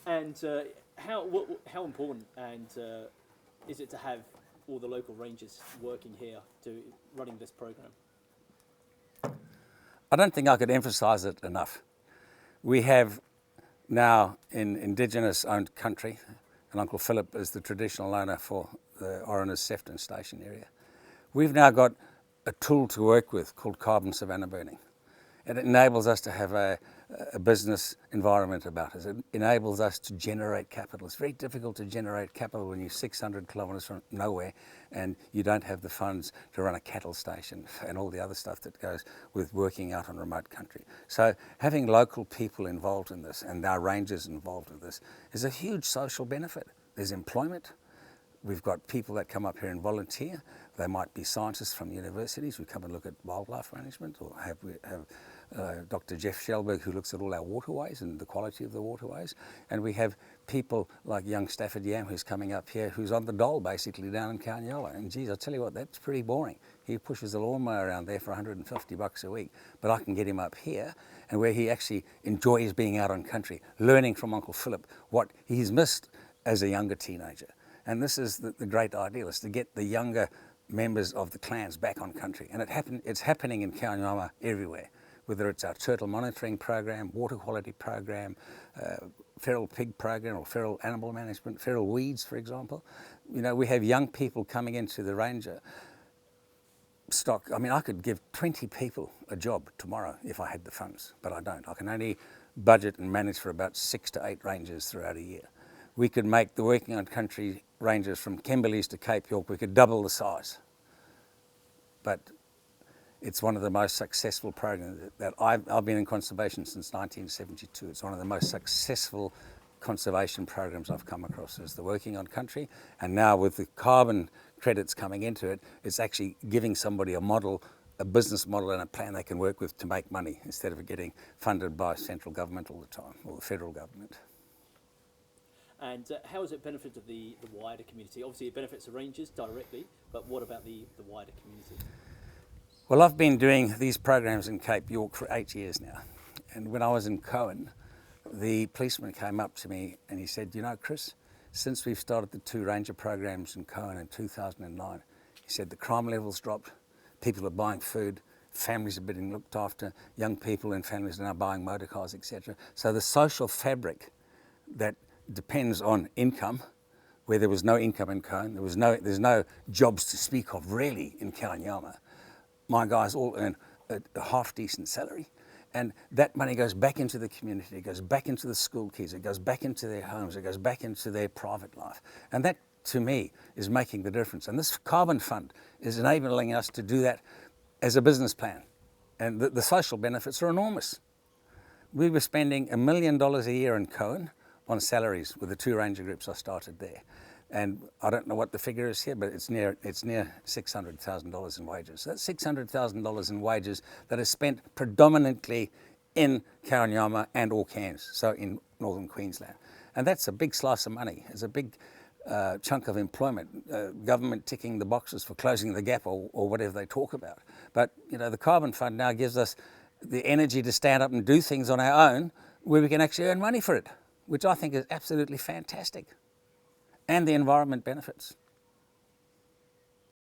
And how important is it to have all the local rangers working here to running this program? I don't think I could emphasise it enough. We have now in Indigenous owned country, and Uncle Philip is the traditional owner for the Oroner's Sefton Station area. We've now got a tool to work with called carbon savanna burning. It enables us to have a business environment about us. It enables us to generate capital. It's very difficult to generate capital when you're 600 kilometres from nowhere and you don't have the funds to run a cattle station and all the other stuff that goes with working out on remote country. So having local people involved in this and our rangers involved in this is a huge social benefit. There's employment. We've got people that come up here and volunteer. They might be scientists from universities who come and look at wildlife management, or have Dr. Jeff Shellberg, who looks at all our waterways and the quality of the waterways. And we have people like young Stafford Yam, who's coming up here, who's on the dole basically down in Carniola. And geez, I tell you what, that's pretty boring. He pushes a lawnmower around there for $150 a week, but I can get him up here, and where he actually enjoys being out on country, learning from Uncle Philip what he's missed as a younger teenager. And this is the great ideal, is to get the younger members of the clans back on country. And it's happening in Kaonyama everywhere, whether it's our turtle monitoring program, water quality program, feral pig program, or feral animal management, feral weeds, for example. You know, we have young people coming into the ranger stock. I mean, I could give 20 people a job tomorrow if I had the funds, but I don't. I can only budget and manage for about 6 to 8 rangers throughout a year. We could make the working on country rangers from Kimberley's to Cape York, we could double the size. But it's one of the most successful programs that I've been in conservation since 1972. It's one of the most successful conservation programs I've come across, is the working on country. And now with the carbon credits coming into it, it's actually giving somebody a model, a business model and a plan they can work with to make money, instead of getting funded by central government all the time, or the federal government. And how has it benefited the wider community? Obviously it benefits the rangers directly, but what about the wider community? Well, I've been doing these programs in Cape York for 8 years now. And when I was in Cohen, the policeman came up to me and he said, you know, Chris, since we've started the 2 ranger programs in Cohen in 2009, he said the crime level's dropped, people are buying food, families are being looked after, young people and families are now buying motor cars, etc. So the social fabric that depends on income, where there was no income in Cohen, there's no jobs to speak of really in Kaonyama. My guys all earn a half-decent salary, and that money goes back into the community, it goes back into the school kids, it goes back into their homes, it goes back into their private life. And that, to me, is making the difference. And this carbon fund is enabling us to do that as a business plan. And the social benefits are enormous. We were spending $1 million a year in Cohen on salaries with the 2 ranger groups I started there. And I don't know what the figure is here, but it's near $600,000 in wages. So that's $600,000 in wages that are spent predominantly in Kaonyama and or Cairns, so in northern Queensland. And that's a big slice of money. It's a big chunk of employment, government ticking the boxes for closing the gap, or whatever they talk about. But you know, the carbon fund now gives us the energy to stand up and do things on our own where we can actually earn money for it, which I think is absolutely fantastic. And the environment benefits.